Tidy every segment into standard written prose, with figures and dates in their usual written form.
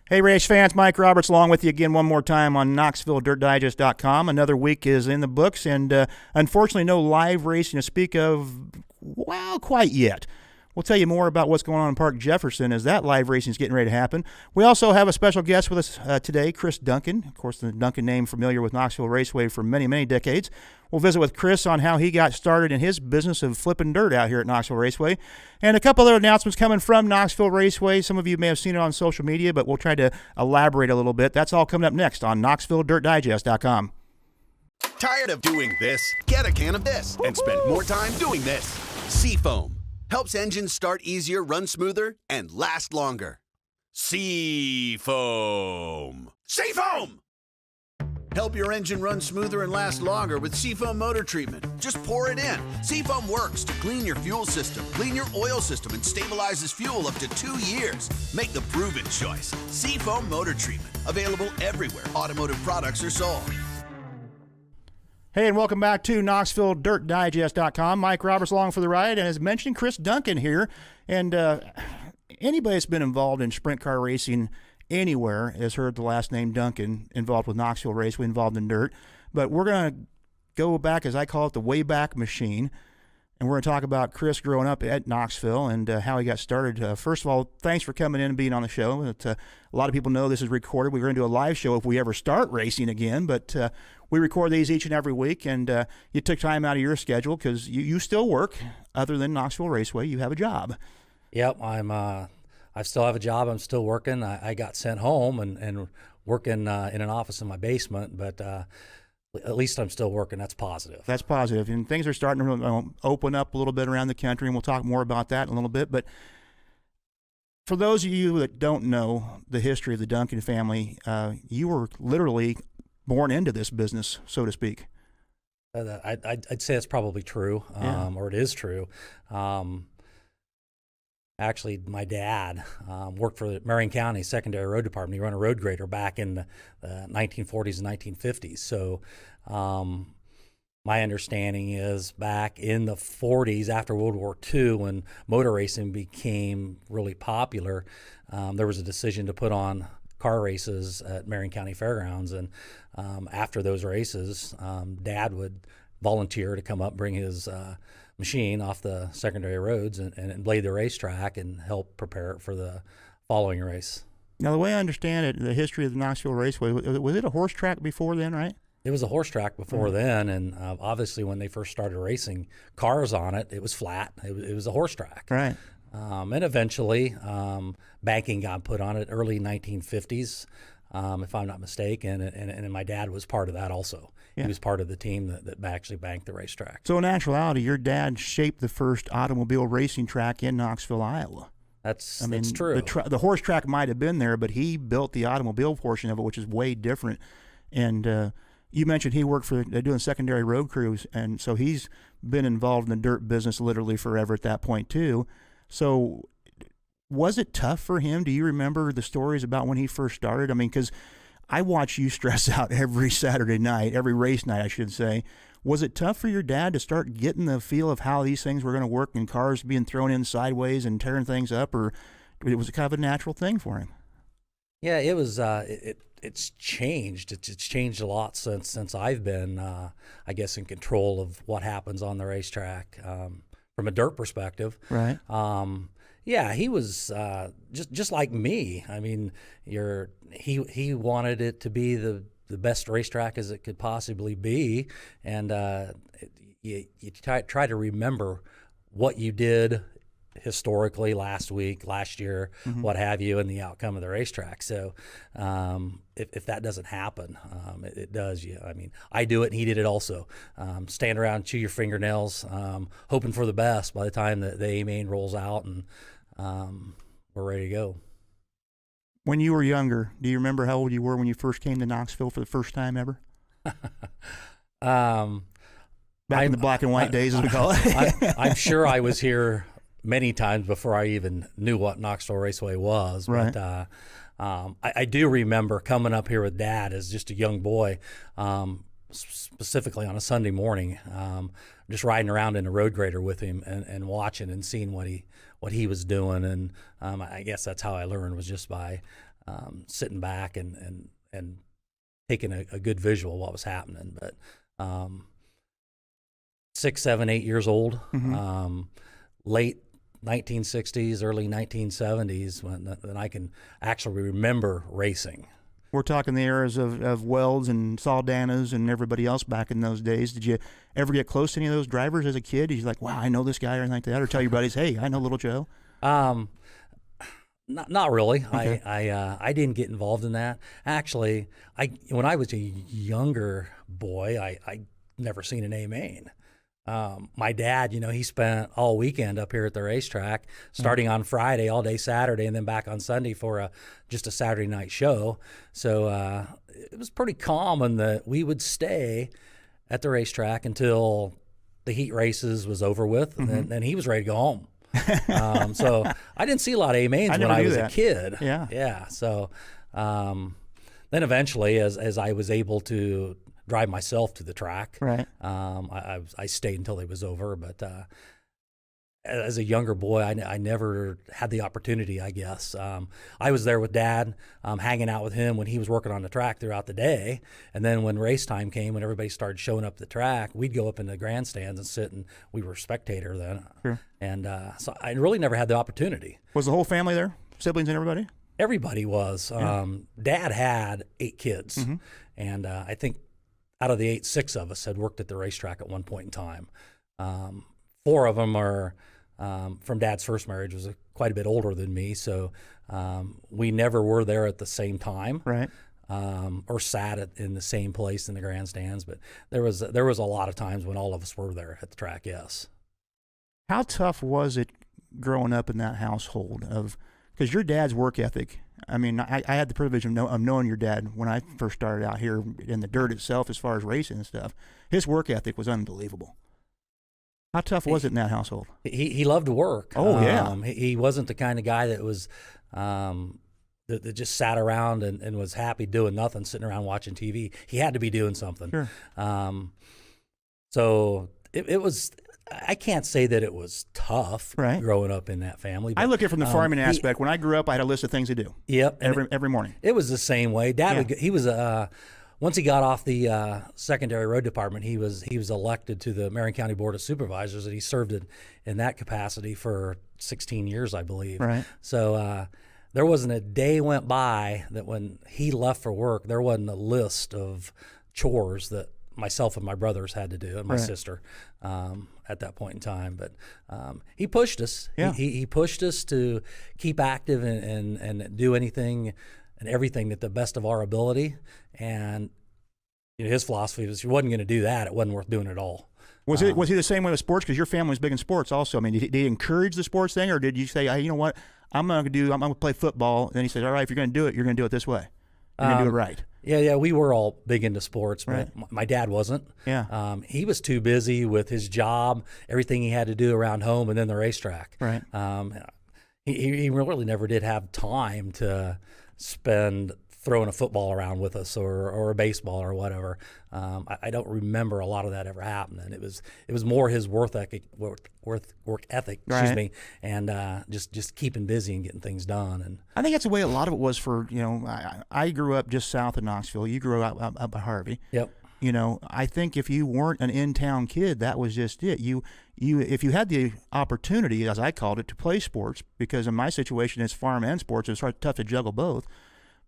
Hey, race fans, Mike Roberts along with you again one more time on KnoxvilleDirtDigest.com. Another week is in the books, and unfortunately no live racing to speak of, well, quite yet. We'll tell you more about what's going on in Park Jefferson as that live racing is getting ready to happen. We also have a special guest with us today, Chris Dunkin. Of course, the Dunkin name familiar with Knoxville Raceway for many, many decades. We'll visit with Chris on how he got started in his business of flipping dirt out here at Knoxville Raceway. And a couple other announcements coming from Knoxville Raceway. Some of you may have seen it on social media, but we'll try to elaborate a little bit. That's all coming up next on KnoxvilleDirtDigest.com. Tired of doing this? Get a can of this and spend more time doing this. Seafoam helps engines start easier, run smoother, and last longer. Seafoam. Seafoam! Help your engine run smoother and last longer with Seafoam motor treatment. Just pour it in. Seafoam works to clean your fuel system, clean your oil system, and stabilizes fuel up to 2 years. Make the proven choice. Seafoam motor treatment. Available everywhere automotive products are sold. Hey, and welcome back to KnoxvilleDirtDigest.com. Mike Roberts along for the ride, and as mentioned, Chris Dunkin here. And anybody that's been involved in sprint car racing anywhere has heard the last name Dunkin, involved with Knoxville Raceway, involved in dirt. But we're going to go back, as I call it, the Wayback Machine. And we're going to talk about Chris growing up at Knoxville and how he got started. First of all, thanks for coming in and being on the show. A lot of people know this is recorded. We're going to do a live show if we ever start racing again, but we record these each and every week, and you took time out of your schedule because you still work. Other than Knoxville Raceway, you have a job. Yep, I still have a job. I'm still working. I got sent home and working in an office in my basement, but at least I'm still working. That's positive. That's positive. And things are starting to open up a little bit around the country, and we'll talk more about that in a little bit. But for those of you that don't know the history of the Dunkin family, you were literally born into this business, so to speak. I'd say it's probably true, or it is true. Actually, my dad worked for the Marion County Secondary Road Department. He ran a road grader back in the 1940s and 1950s. So my understanding is back in the 40s, after World War II, when motor racing became really popular, there was a decision to put on car races at Marion County Fairgrounds. And after those races, Dad would volunteer to come up, bring his machine off the secondary roads and blade the racetrack and help prepare it for the following race. Now, the way I understand it, the history of the Knoxville Raceway, was it a horse track before then, right? It was a horse track before then, and obviously when they first started racing cars on it, it was flat. It was a horse track. Right. And eventually banking got put on it early 1950s, if I'm not mistaken, and my dad was part of that also. Yeah. He was part of the team that actually banked the racetrack. So in actuality, your dad shaped the first automobile racing track in Knoxville, Iowa. That's true. The horse track might have been there, but he built the automobile portion of it, which is way different. And you mentioned he worked for doing secondary road crews, and so he's been involved in the dirt business literally forever at that point too. So was it tough for him? Do you remember the stories about when he first started? I mean, because I watch you stress out every Saturday night, every race night, I should say. Was it tough for your dad to start getting the feel of how these things were going to work and cars being thrown in sideways and tearing things up, or was it kind of a natural thing for him? Yeah, it was. It's changed. It's changed a lot since I've been, I guess, in control of what happens on the racetrack from a dirt perspective. Right. Yeah, he was just like me. I mean, he wanted it to be the best racetrack as it could possibly be, and you try to remember what you did historically last week, last year, what have you, and the outcome of the racetrack. So if that doesn't happen, it does. Yeah, I mean, I do it, and he did it also. Stand around, chew your fingernails, hoping for the best by the time that the A-main rolls out, and we're ready to go. When you were younger, do you remember how old you were when you first came to Knoxville for the first time ever? Back in the black and white days, as we call it. I'm sure I was here many times before I even knew what Knoxville Raceway was. Right. But I do remember coming up here with Dad as just a young boy, specifically on a Sunday morning, just riding around in a road grader with him and watching and seeing what he was doing. And I guess that's how I learned, was just by sitting back and taking a good visual of what was happening. But 6, 7, 8 years old, late 1960s, early 1970s, when I can actually remember racing. We're talking the eras of Welds and Saldanas and everybody else back in those days. Did you ever get close to any of those drivers as a kid? Did you like, wow, I know this guy or anything like that? Or tell your buddies, hey, I know Little Joe? Not really. Okay. I didn't get involved in that. Actually, when I was a younger boy, I never seen an A-Main. My dad, he spent all weekend up here at the racetrack, starting on Friday, all day Saturday, and then back on Sunday for just a Saturday night show. So it was pretty common that we would stay at the racetrack until the heat races was over with, and then he was ready to go home. So I didn't see a lot of A-Mains when I was a kid. Yeah. So then eventually, as I was able to drive myself to the track, right. I stayed until it was over. But as a younger boy, I never had the opportunity, I guess. I was there with Dad, hanging out with him when he was working on the track throughout the day. And then when race time came, when everybody started showing up at the track, we'd go up in the grandstands and sit, and we were a spectator then. Sure. And so I really never had the opportunity. Was the whole family there? Siblings and everybody? Everybody was. Dad had 8 kids. And I think out of the 8, 6 of us had worked at the racetrack at one point in time. 4 of them are from Dad's first marriage, was quite a bit older than me, so we never were there at the same time, right? Or sat in the same place in the grandstands. But there was a lot of times when all of us were there at the track. Yes. How tough was it growing up in that household? Because your dad's work ethic. I mean, I had the privilege of knowing your dad when I first started out here in the dirt itself, as far as racing and stuff. His work ethic was unbelievable. How tough was it in that household? He loved to work. Oh, yeah. He wasn't the kind of guy that was that just sat around and was happy doing nothing, sitting around watching TV. He had to be doing something. Sure. So it was. I can't say that it was tough, right, growing up in that family. But I look at it from the farming aspect. When I grew up, I had a list of things to do. Yep. Every morning. It was the same way. Dad, he was once he got off the secondary road department, he was elected to the Marion County Board of Supervisors, and he served in that capacity for 16 years, I believe. Right. So there wasn't a day went by that when he left for work, there wasn't a list of chores that myself and my brothers had to do, and my sister at that point in time. But he pushed us. Yeah. He pushed us to keep active and do anything and everything at the best of our ability. And his philosophy was, if you wasn't going to do that, it wasn't worth doing at all. Was he the same way with sports? Because your family was big in sports also. I mean, did he encourage the sports thing, or did you say, hey, you know what, I'm going to play football? And then he said, all right, if you're going to do it, you're going to do it this way. You're going to do it right. Yeah, we were all big into sports, but my dad wasn't. Yeah. He was too busy with his job, everything he had to do around home, and then the racetrack. Right. He really never did have time to spend throwing a football around with us or a baseball or whatever. I don't remember a lot of that ever happening. It was more his work ethic, excuse me, and just keeping busy and getting things done. And I think that's the way a lot of it was for, I grew up just south of Knoxville. You grew up by Harvey. Yep. I think if you weren't an in-town kid, that was just it. If you had the opportunity, as I called it, to play sports, because in my situation it's farm and sports, it's tough to juggle both.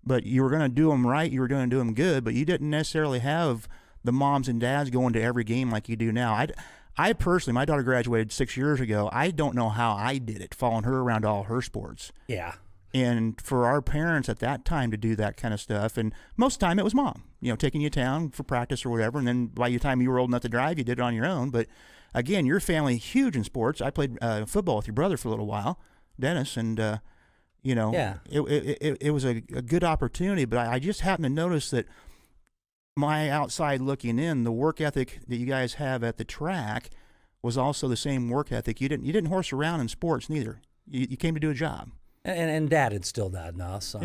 But you were going to do them right, you were going to do them good, but you didn't necessarily have the moms and dads going to every game like you do now. I personally, my daughter graduated 6 years ago. I don't know how I did it, following her around all her sports. Yeah. And for our parents at that time to do that kind of stuff, and most of the time it was mom, taking you to town for practice or whatever, and then by the time you were old enough to drive, you did it on your own. But again, your family, huge in sports. I played football with your brother for a little while, Dennis, and it was a good opportunity. But I just happened to notice that my outside looking in, the work ethic that you guys have at the track was also the same work ethic. You didn't horse around in sports neither. You came to do a job. And Dad instilled that in us.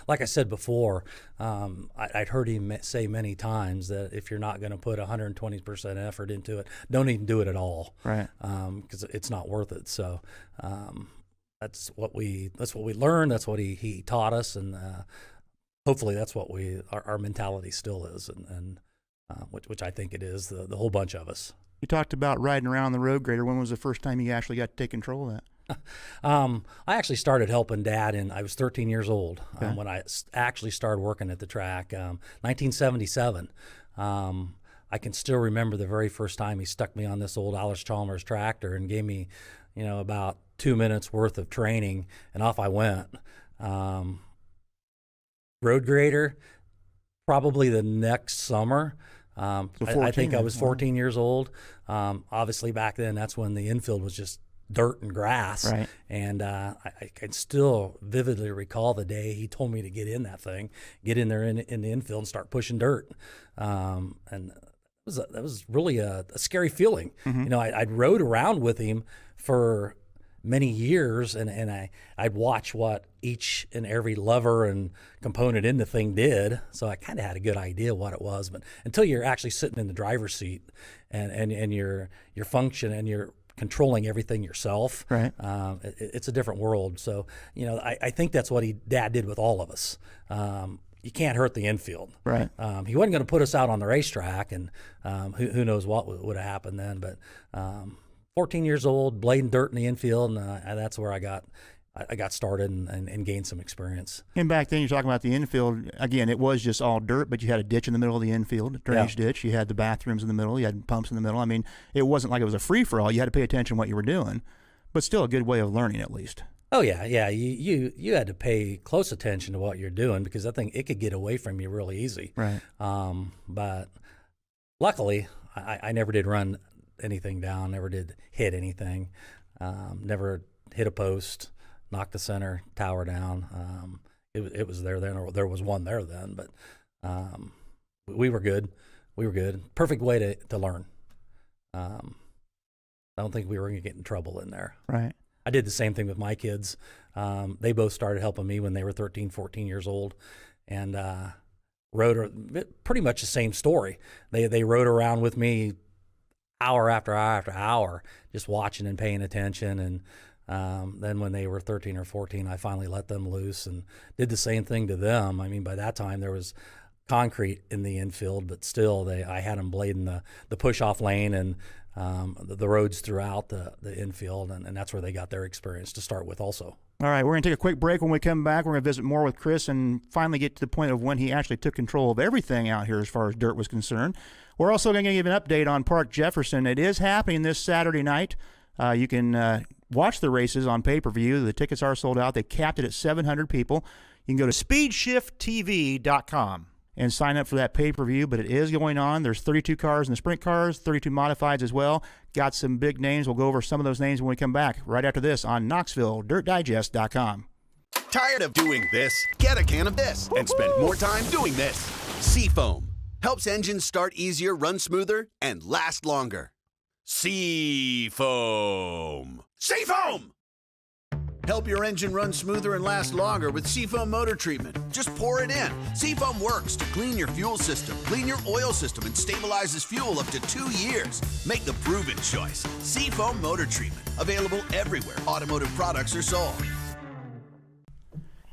Like I said before, I'd heard him say many times that if you're not going to put 120% effort into it, don't even do it at all. Right. Because it's not worth it. So that's what we learned. That's what he taught us, and hopefully that's what our mentality still is, and which I think it is, the whole bunch of us. You talked about riding around the road grader. When was the first time you actually got to take control of that? I actually started helping Dad, and I was 13 years old Okay. when I actually started working at the track. 1977. I can still remember the very first time he stuck me on this old Alice-Chalmers tractor and gave me, about 2 minutes worth of training, and off I went. Road grader, probably the next summer. I think I was 14 years old. Obviously, back then, that's when the infield was just dirt and grass. Right. And I can still vividly recall the day he told me to get in that thing, get in there in the infield and start pushing dirt. And that was really a scary feeling. Mm-hmm. I'd rode around with him for many years, and I'd watch what each and every lever and component in the thing did, so I kind of had a good idea what it was. But until you're actually sitting in the driver's seat and your function and you're controlling everything yourself, right? It's a different world. So I think that's what Dad did with all of us. You can't hurt the infield. Right. He wasn't going to put us out on the racetrack, and who knows what would have happened then. But 14 years old, blading dirt in the infield, and that's where I got started and gained some experience. And back then, you're talking about the infield. Again, it was just all dirt, but you had a ditch in the middle of the infield, a drainage ditch. You had the bathrooms in the middle. You had pumps in the middle. I mean, it wasn't like it was a free-for-all. You had to pay attention to what you were doing, but still a good way of learning at least. Oh, yeah. You had to pay close attention to what you're doing, because I think it could get away from you really easy. Right. But luckily, I never did run anything down, never did hit anything, never hit a post, knocked the center tower down. It was there then, or there was one there then, but we were good. We were good. Perfect way to learn. I don't think we were going to get in trouble in there. Right. I did the same thing with my kids. They both started helping me when they were 13, 14 years old, and rode pretty much the same story. They rode around with me hour after hour after hour, just watching and paying attention. And then when they were 13 or 14, I finally let them loose and did the same thing to them. I mean, by that time there was concrete in the infield, but still I had them blading the push-off lane and the roads throughout the infield, and that's where they got their experience to start with also. All right, we're going to take a quick break. When we come back, we're going to visit more with Chris and finally get to the point of when he actually took control of everything out here as far as dirt was concerned. We're also going to give an update on Park Jefferson. It is happening this Saturday night. You can watch the races on pay-per-view. The tickets are sold out. They capped it at 700 people. You can go to speedshifttv.com and sign up for that pay-per-view, but it is going on. There's 32 cars in the sprint cars, 32 modifieds as well. Got some big names. We'll go over some of those names when we come back right after this on KnoxvilleDirtDigest.com. Tired of doing this? Get a can of this and spend more time doing this. Seafoam helps engines start easier, run smoother, and last longer. Seafoam. Seafoam! Help your engine run smoother and last longer with Seafoam motor treatment. Just pour it in. Seafoam works to clean your fuel system, clean your oil system, and stabilizes fuel up to 2 years. Make the proven choice. Seafoam motor treatment. Available everywhere automotive products are sold.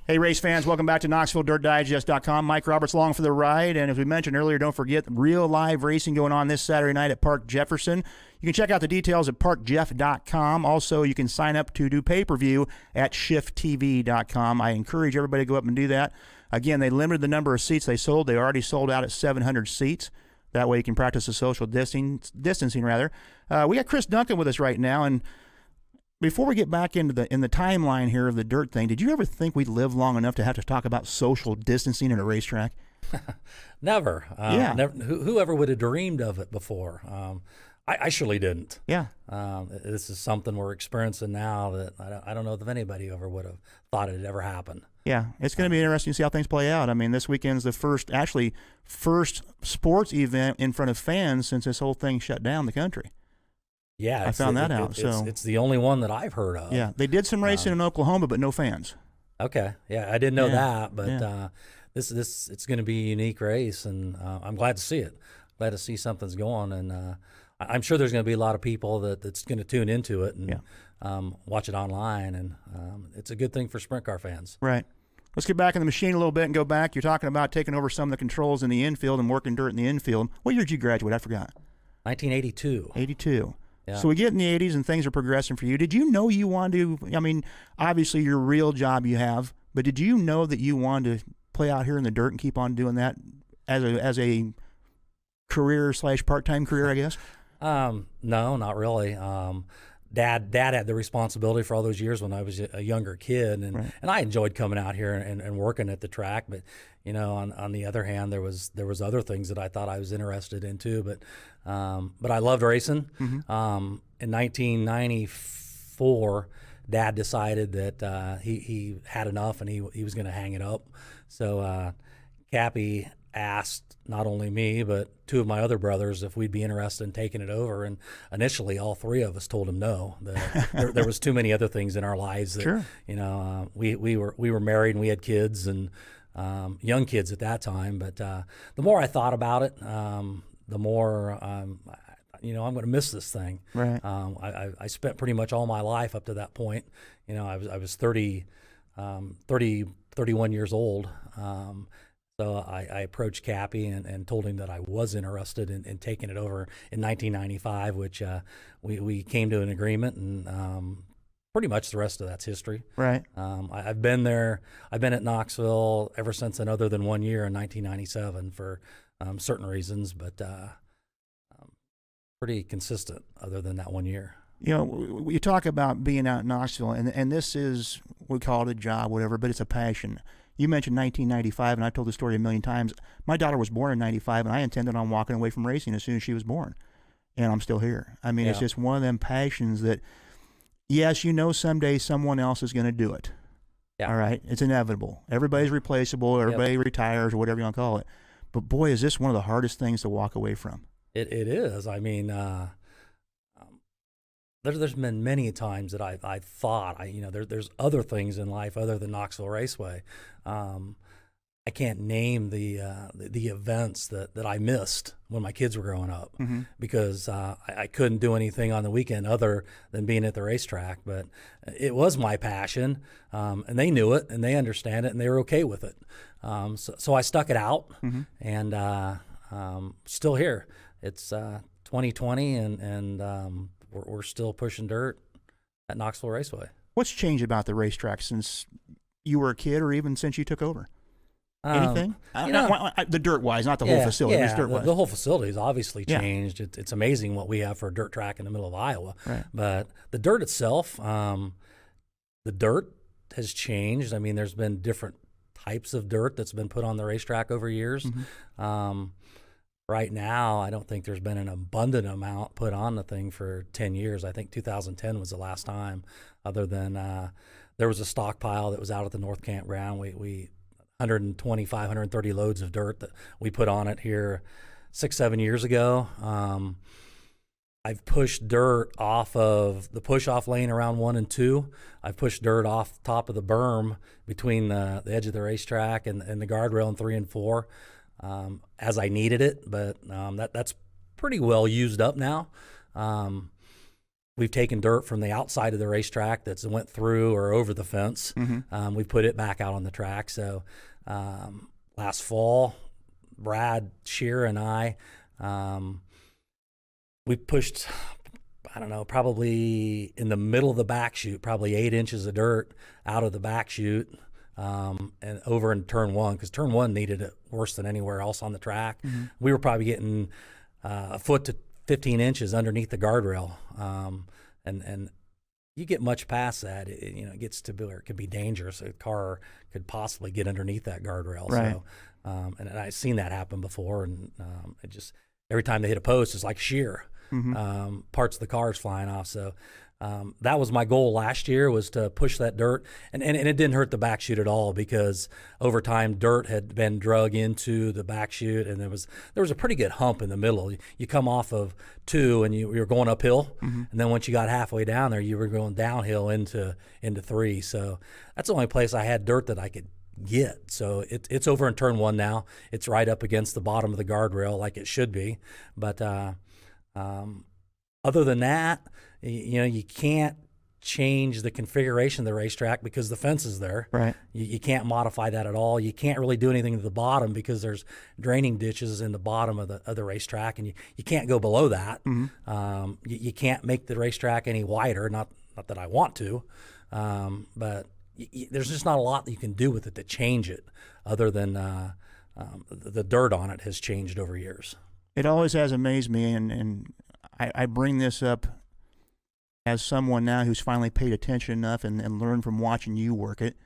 Hey, race fans, welcome back to KnoxvilleDirtDigest.com. Mike Roberts along for the ride. And as we mentioned earlier, don't forget real live racing going on this Saturday night at Park Jefferson. You can check out the details at parkjeff.com. Also, you can sign up to do pay-per-view at shifttv.com. I encourage everybody to go up and do that. Again, they limited the number of seats they sold. They already sold out at 700 seats. That way you can practice the social distancing. We got Chris Dunkin with us right now, and before we get back into the timeline here of the dirt thing, did you ever think we'd live long enough to have to talk about social distancing at a racetrack? Never. Yeah. Never. Whoever would have dreamed of it before? I surely didn't. Yeah. This is something we're experiencing now that I don't know if anybody ever would have thought it'd ever happen. Yeah, it's going to be interesting to see how things play out. I mean, this weekend's the first sports event in front of fans since this whole thing shut down the country. Yeah, I found that out. So it's the only one that I've heard of. Yeah, they did some racing in Oklahoma, but no fans. Okay, yeah, I didn't know that, but yeah. This it's going to be a unique race, and I'm glad to see it. Glad to see something's going, and I'm sure there's going to be a lot of people that's going to tune into it and Yeah. watch it online, and it's a good thing for sprint car fans. Right. Let's get back in the machine a little bit and go back. You're talking about taking over some of the controls in the infield and working dirt in the infield. What year did you graduate? I forgot. 1982. 82. Yeah. So we get in the 80s and things are progressing for you. Did you know you wanted to, I mean, obviously your real job you have, but did you know that you wanted to play out here in the dirt and keep on doing that as a career / part-time career, I guess? No, not really. Dad had the responsibility for all those years when I was a younger kid, and Right. and I enjoyed coming out here and working at the track. But on the other hand, there was other things that I thought I was interested in too. But I loved racing. Mm-hmm. In 1994, Dad decided that he had enough and he was going to hang it up. So Cappy asked not only me but two of my other brothers if we'd be interested in taking it over, and initially all three of us told him no. There was too many other things in our lives that Sure. we were married and we had kids and young kids at that time. But the more I thought about it, the more I'm going to miss this thing. Right. I spent pretty much all my life up to that point. I was 31 years old. So I approached Cappy and told him that I was interested in taking it over in 1995, which we came to an agreement, and pretty much the rest of that's history. Right. I've been there. I've been at Knoxville ever since then, other than 1 year in 1997 for certain reasons, but pretty consistent other than that 1 year. You talk about being out in Knoxville, and this is, we call it a job, whatever, but it's a passion. You mentioned 1995, and I told the story a million times. My daughter was born in 95, and I intended on walking away from racing as soon as she was born, and I'm still here. I mean, It's just one of them passions that, yes, someday someone else is going to do it. Yeah. All right? It's inevitable. Everybody's replaceable. Everybody retires or whatever you want to call it. But, boy, is this one of the hardest things to walk away from. It is. I mean, there's been many times that I thought there's other things in life other than Knoxville Raceway. I can't name the events that I missed when my kids were growing up, Mm-hmm. because I couldn't do anything on the weekend other than being at the racetrack. But it was my passion, and they knew it and they understand it and they were okay with it. So I stuck it out, Mm-hmm. and still here. It's 2020, and we're still pushing dirt at Knoxville Raceway. What's changed about the racetrack since you were a kid, or even since you took over? Anything? The dirt-wise, not the whole facility. Yeah, just dirt-wise. the whole facility has obviously Yeah. changed. It's amazing what we have for a dirt track in the middle of Iowa. Right. But the dirt itself, the dirt has changed. I mean, there's been different types of dirt that's been put on the racetrack over years. Mm-hmm. Right now, I don't think there's been an abundant amount put on the thing for 10 years. I think 2010 was the last time, other than there was a stockpile that was out at the North Campground. We 125, 130 loads of dirt that we put on it here 6-7 years ago. I've pushed dirt off of the push-off lane around 1 and 2. I've pushed dirt off the top of the berm between the edge of the racetrack and the guardrail in 3 and 4. As I needed it, but that's pretty well used up now. We've taken dirt from the outside of the racetrack that's went through or over the fence. Mm-hmm. We put it back out on the track. So last fall, Brad Shear and I, we pushed, I don't know, probably in the middle of the back chute, probably 8 inches of dirt out of the back chute. And over in turn 1, because turn 1 needed it worse than anywhere else on the track. Mm-hmm. We were probably getting a foot to 15 inches underneath the guardrail, and you get much past that, it gets to be where it could be dangerous. A car could possibly get underneath that guardrail. Right. So, and I've seen that happen before, and it just every time they hit a post, it's like sheer. Mm-hmm. Parts of the cars flying off. So that was my goal last year, was to push that dirt, and it didn't hurt the back chute at all, because over time dirt had been drug into the back chute, and there was a pretty good hump in the middle. You come off of 2 and you were going uphill, Mm-hmm. and then once you got halfway down there, you were going downhill into 3. So that's the only place I had dirt that I could get. So it's over in turn 1 now. It's right up against the bottom of the guardrail like it should be, but Other than that, you can't change the configuration of the racetrack because the fence is there. Right. You can't modify that at all. You can't really do anything to the bottom because there's draining ditches in the bottom of the racetrack, and you can't go below that. Mm-hmm. You can't make the racetrack any wider. Not that I want to, but there's just not a lot that you can do with it to change it, other than the dirt on it has changed over years. It always has amazed me, and I bring this up as someone now who's finally paid attention enough and learned from watching you work it.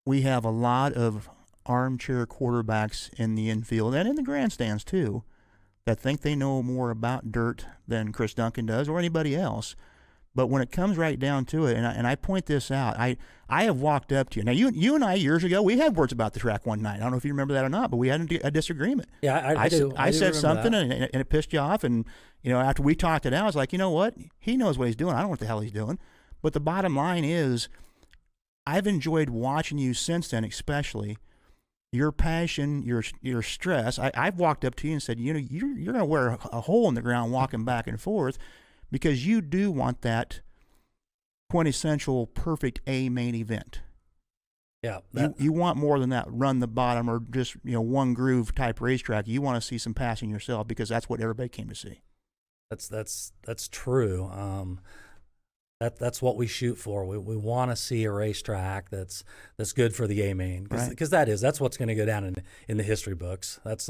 We have a lot of armchair quarterbacks in the infield and in the grandstands too that think they know more about dirt than Chris Dunkin does or anybody else. But when it comes right down to it, and I point this out, I have walked up to you. Now, you and I, years ago, we had words about the track one night. I don't know if you remember that or not, but we had a disagreement. Yeah, I do. I said something, and it pissed you off. And, after we talked it out, I was like, you know what? He knows what he's doing. I don't know what the hell he's doing. But the bottom line is, I've enjoyed watching you since then, especially your passion, your stress. I've walked up to you and said, you're going to wear a hole in the ground walking back and forth, because you do want that quintessential perfect A main event. Yeah. You want more than that run the bottom or just one groove type racetrack. You want to see some passing yourself, because that's what everybody came to see. That's true. That's what we shoot for. We want to see a racetrack that's good for the A main, because that's what's going to go down in the history books. That's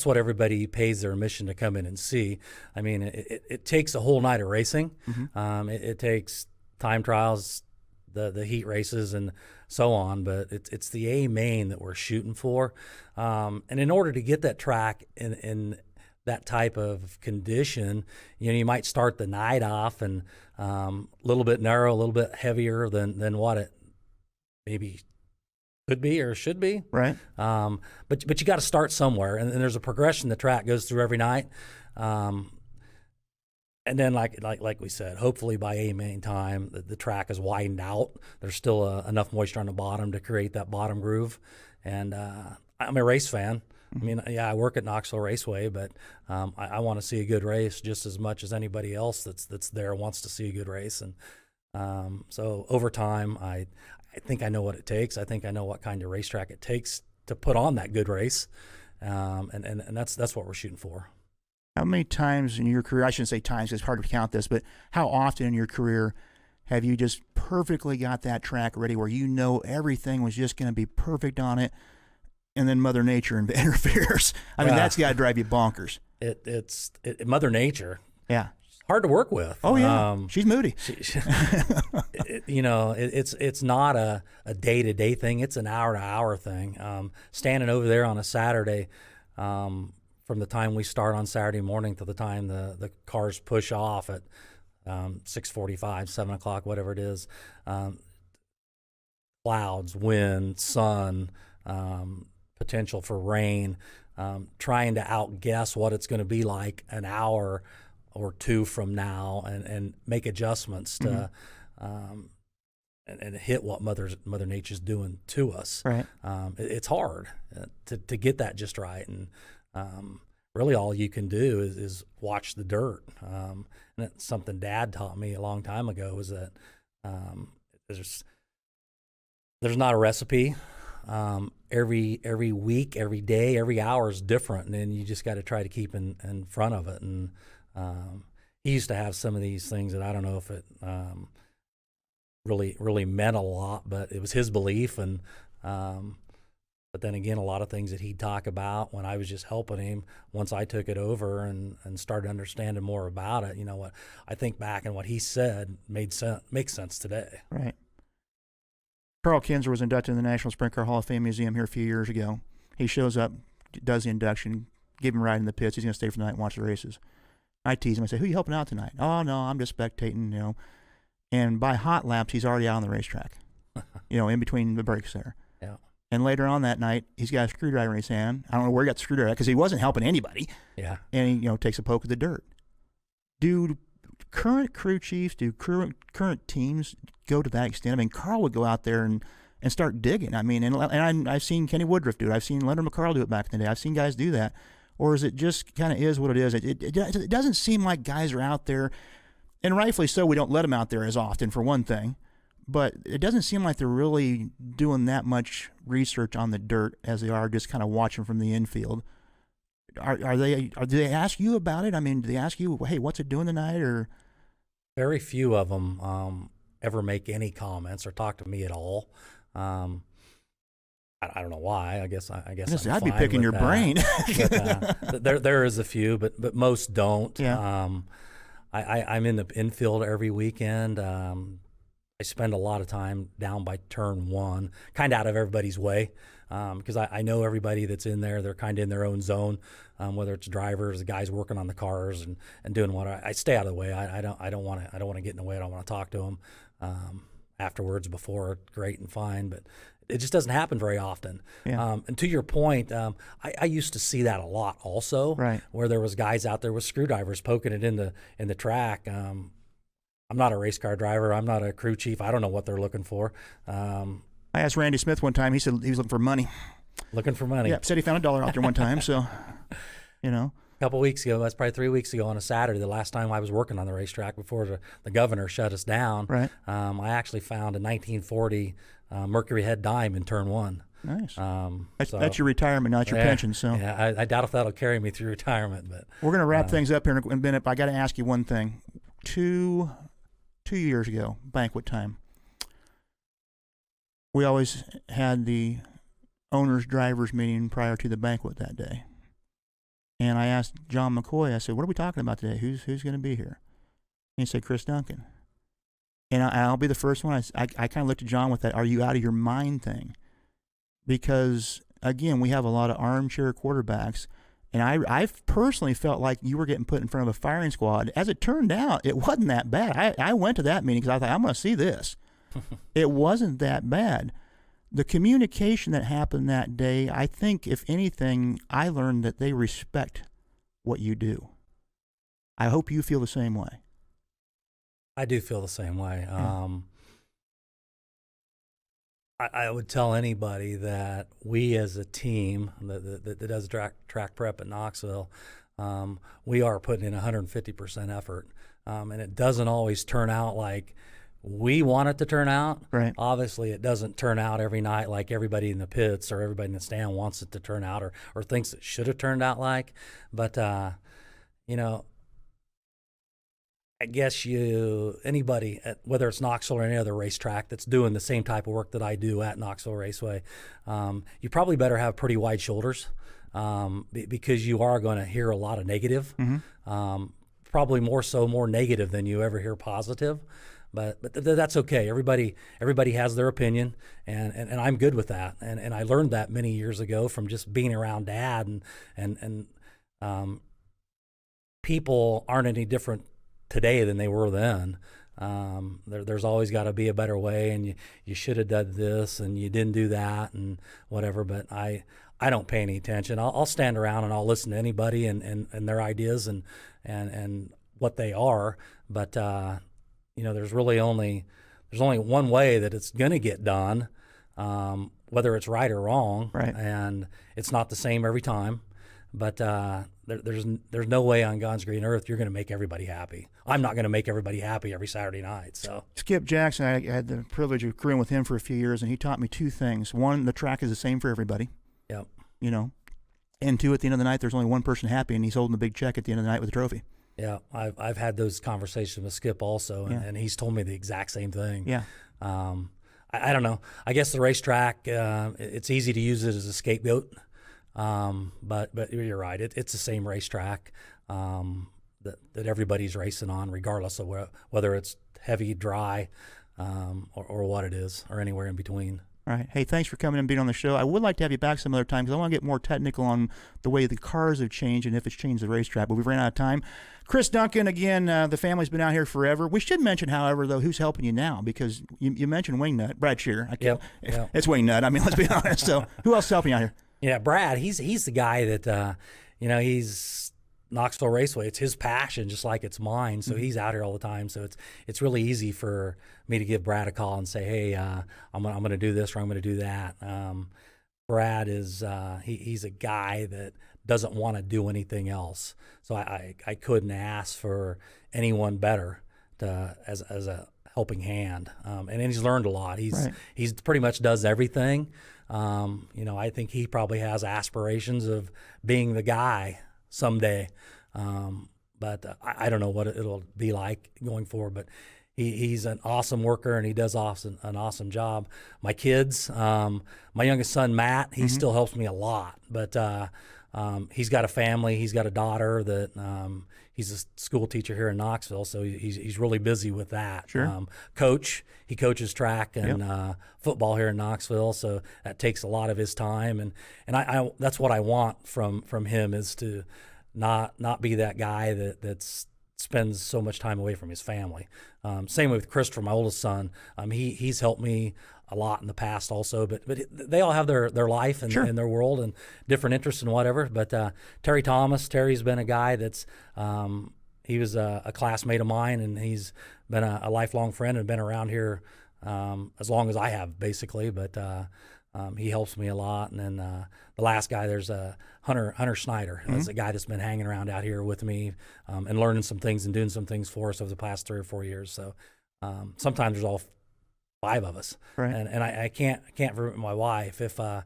what everybody pays their admission to come in and see. I mean, it takes a whole night of racing. Mm-hmm. It takes time trials, the heat races, and so on. But it's the A main that we're shooting for. And in order to get that track in that type of condition, you might start the night off and a little bit narrow, a little bit heavier than what it maybe could be or should be. Right. But you got to start somewhere, and there's a progression the track goes through every night. And then, like we said, hopefully by A main time, the track is widened out. There's still enough moisture on the bottom to create that bottom groove. And I'm a race fan. I mean, yeah, I work at Knoxville Raceway, but I want to see a good race just as much as anybody else that's there wants to see a good race. And so over time, I think I know what it takes. I think I know what kind of racetrack it takes to put on that good race, and that's what we're shooting for. How many times in your career, I shouldn't say times, 'cause it's hard to count this, but how often in your career have you just perfectly got that track ready where everything was just going to be perfect on it, and then Mother Nature interferes? I mean, that's got to drive you bonkers. It's Mother Nature. Yeah. Hard to work with. Oh, yeah. She's moody. It's not a day-to-day thing. It's an hour-to-hour thing. Standing over there on a Saturday, from the time we start on Saturday morning to the time the cars push off at 6:45, 7 o'clock, whatever it is, clouds, wind, sun, potential for rain, trying to outguess what it's going to be like an hour or two from now, and make adjustments to and hit what Mother Nature's doing to us. Right. It's hard to get that just right, and really all you can do is watch the dirt. And that's something Dad taught me a long time ago, is that there's not a recipe. Every week, every day, every hour is different, and then you just got to try to keep in front of it. And he used to have some of these things that I don't know if it really meant a lot, but it was his belief. And but then again, a lot of things that he'd talk about when I was just helping him, once I took it over and started understanding more about it, what I think back and what he said makes sense today. Right. Carl Kinzer was inducted in the National Sprint Car Hall of Fame Museum here a few years ago. He shows up, does the induction, give him a ride in the pits. He's going to stay for the night and watch the races. I tease him. I say, "Who are you helping out tonight?" "Oh, no, I'm just spectating, And by hot laps, he's already out on the racetrack, in between the breaks there. Yeah. And later on that night, he's got a screwdriver in his hand. I don't know where he got the screwdriver at, because he wasn't helping anybody. Yeah. And he, takes a poke at the dirt. Do current crew chiefs, do current teams go to that extent? I mean, Carl would go out there and start digging. I mean, and I've seen Kenny Woodruff do it. I've seen Leonard McCarl do it back in the day. I've seen guys do that. or is it just kind of is what it is? It doesn't seem like guys are out there, and rightfully so. We don't let them out there as often, for one thing, but it doesn't seem like they're really doing that much research on the dirt as they are just kind of watching from the infield. Do they ask you about it? I mean, do they ask you, hey, what's it doing tonight? Or very few of them ever make any comments or talk to me at all. I don't know why. I guess I'd be picking your brain. But, there is a few, but most don't. Yeah. I'm in the infield every weekend. I spend a lot of time down by turn one, kind of out of everybody's way, because I know everybody that's in there. They're kind of in their own zone, whether it's drivers, the guys working on the cars and doing what I stay out of the way. I don't want to get in the way. I don't want to talk to them afterwards. Before, great and fine, but it just doesn't happen very often. Yeah. And to your point, I used to see that a lot also, right, where there was guys out there with screwdrivers poking it in the track. I'm not a race car driver. I'm not a crew chief. I don't know what they're looking for. I asked Randy Smith one time. He said he was looking for money. Looking for money. Yeah, said he found $1 out there one time. So, A couple weeks ago, that's probably 3 weeks ago on a Saturday, the last time I was working on the racetrack before the governor shut us down. Right. I actually found a 1940 Mercury head dime in turn one. Nice. So, that's your retirement, not your pension. So yeah, I doubt if that'll carry me through retirement. But we're going to wrap things up here in a minute. But I got to ask you one thing. Two years ago, banquet time, we always had the owners drivers meeting prior to the banquet that day, and I asked John McCoy, I said, what are we talking about today? Who's going to be here? And he said Chris Dunkin. And I'll be the first one. I kind of looked at John with that are you out of your mind thing, because again, we have a lot of armchair quarterbacks. And I personally felt like you were getting put in front of a firing squad. As it turned out, it wasn't that bad. I went to that meeting because I thought, I'm going to see this. It wasn't that bad. The communication that happened that day, I think, if anything, I learned that they respect what you do. I hope you feel the same way. I do feel the same way. Yeah. I would tell anybody that we as a team that does track prep at Knoxville, we are putting in 150% effort. And it doesn't always turn out like we want it to turn out. Right. Obviously, it doesn't turn out every night like everybody in the pits or everybody in the stand wants it to turn out or thinks it should have turned out like. But, I guess anybody, whether it's Knoxville or any other racetrack that's doing the same type of work that I do at Knoxville Raceway, you probably better have pretty wide shoulders because you are going to hear a lot of negative, probably more negative than you ever hear positive. But that's okay. Everybody has their opinion, and I'm good with that. And I learned that many years ago from just being around Dad, and people aren't any different today than they were then. There's always got to be a better way, and you should have done this and you didn't do that and whatever. But I don't pay any attention. I'll stand around and I'll listen to anybody and their ideas and what they are. But there's only one way that it's going to get done, whether it's right or wrong. Right. And it's not the same every time. But there's no way on God's green earth you're going to make everybody happy. I'm not going to make everybody happy every Saturday night. So Skip Jackson, I had the privilege of crewing with him for a few years, and he taught me two things. One, the track is the same for everybody. Yep. And two, at the end of the night, there's only one person happy, and he's holding the big check at the end of the night with a trophy. Yeah, I've had those conversations with Skip also, and he's told me the exact same thing. Yeah. I don't know. I guess the racetrack, it's easy to use it as a scapegoat. But you're right. It's the same racetrack that everybody's racing on, regardless of whether it's heavy, dry, or what it is, or anywhere in between. All right. Hey, thanks for coming and being on the show. I would like to have you back some other time because I want to get more technical on the way the cars have changed and if it's changed the racetrack. But we've ran out of time. Chris Dunkin, again, the family's been out here forever. We should mention, however, though, who's helping you now, because you mentioned Wingnut, Brad Shearer. Yep. It's Wingnut. I mean, let's be honest. So who else is helping you out here? Yeah, Brad, he's the guy that, he's Knoxville Raceway. It's his passion, just like it's mine. So he's out here all the time. So it's really easy for me to give Brad a call and say, hey, I'm going to do this or I'm going to do that. Brad is he's a guy that doesn't want to do anything else. So I couldn't ask for anyone better as a helping hand. And he's learned a lot. He's pretty much does everything. I think he probably has aspirations of being the guy someday. But I don't know what it'll be like going forward. But he's an awesome worker, and he does an awesome job. My kids, my youngest son, Matt, he still helps me a lot. But he's got a family. He's got a daughter that he's a school teacher here in Knoxville, so he's really busy with that. Sure. He coaches track and football here in Knoxville, so that takes a lot of his time. And I that's what I want from him, is to not be that guy that spends so much time away from his family. Same with Christopher, my oldest son. He's helped me a lot in the past also, but they all have their life and, and their world and different interests and whatever. But Terry's been a guy that's he was a classmate of mine, and he's been a lifelong friend and been around here as long as I have, basically. But he helps me a lot. And then the last guy, there's Hunter Snyder. That's a guy that's been hanging around out here with me and learning some things and doing some things for us over the past 3 or 4 years. So sometimes there's all 5 of us, and I can't forget my wife. If I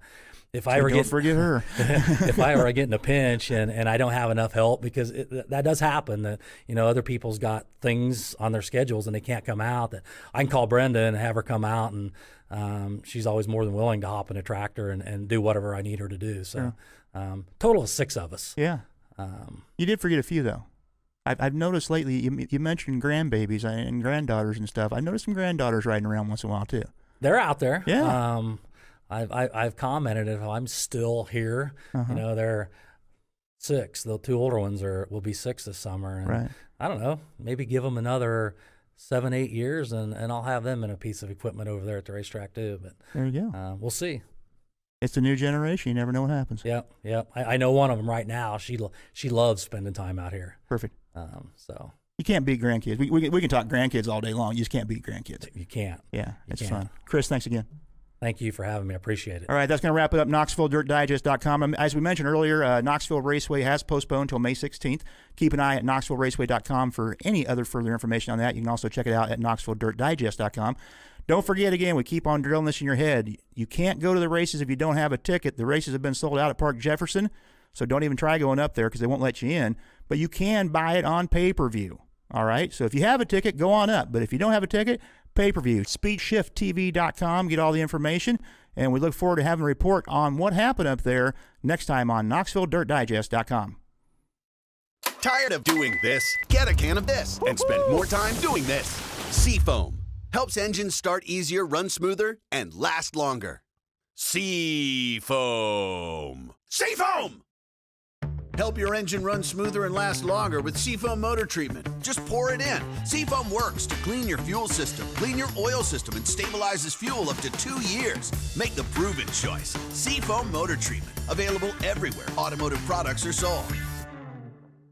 ever forget her, if I ever get in a pinch and I don't have enough help, because that does happen, that other people's got things on their schedules and they can't come out, that I can call Brenda and have her come out, and she's always more than willing to hop in a tractor and do whatever I need her to do. So total of 6 of us. Yeah. You did forget a few though. I've noticed lately, you mentioned grandbabies and granddaughters and stuff. I've noticed some granddaughters riding around once in a while too. They're out there. Yeah. I've commented, if I'm still here, they're 6. The 2 older ones will be 6 this summer. And I don't know, maybe give them another 7-8 years, and I'll have them in a piece of equipment over there at the racetrack too. But there you go. We'll see. It's the new generation. You never know what happens. Yep. I know one of them right now. She loves spending time out here. Perfect. So you can't beat grandkids. We can talk grandkids all day long. You just can't beat grandkids. You can't. Yeah, it's fun. Chris, thanks again. Thank you for having me. I appreciate it. All right, that's going to wrap it up. KnoxvilleDirtDigest.com. As we mentioned earlier, Knoxville Raceway has postponed until May 16th. Keep an eye at KnoxvilleRaceway.com for any other further information on that. You can also check it out at KnoxvilleDirtDigest.com. Don't forget, again, we keep on drilling this in your head. You can't go to the races if you don't have a ticket. The races have been sold out at Park Jefferson, so don't even try going up there because they won't let you in. But you can buy it on pay-per-view. All right, so if you have a ticket, go on up. But if you don't have a ticket, pay-per-view, SpeedShiftTV.com, get all the information. And we look forward to having a report on what happened up there next time on KnoxvilleDirtDigest.com. Tired of doing this? Get a can of this and spend more time doing this. Seafoam helps engines start easier, run smoother, and last longer. Seafoam. Seafoam! Help your engine run smoother and last longer with Seafoam motor treatment. Just pour it in. Seafoam works to clean your fuel system, clean your oil system, and stabilizes fuel up to 2 years. Make the proven choice. Seafoam motor treatment. Available everywhere automotive products are sold.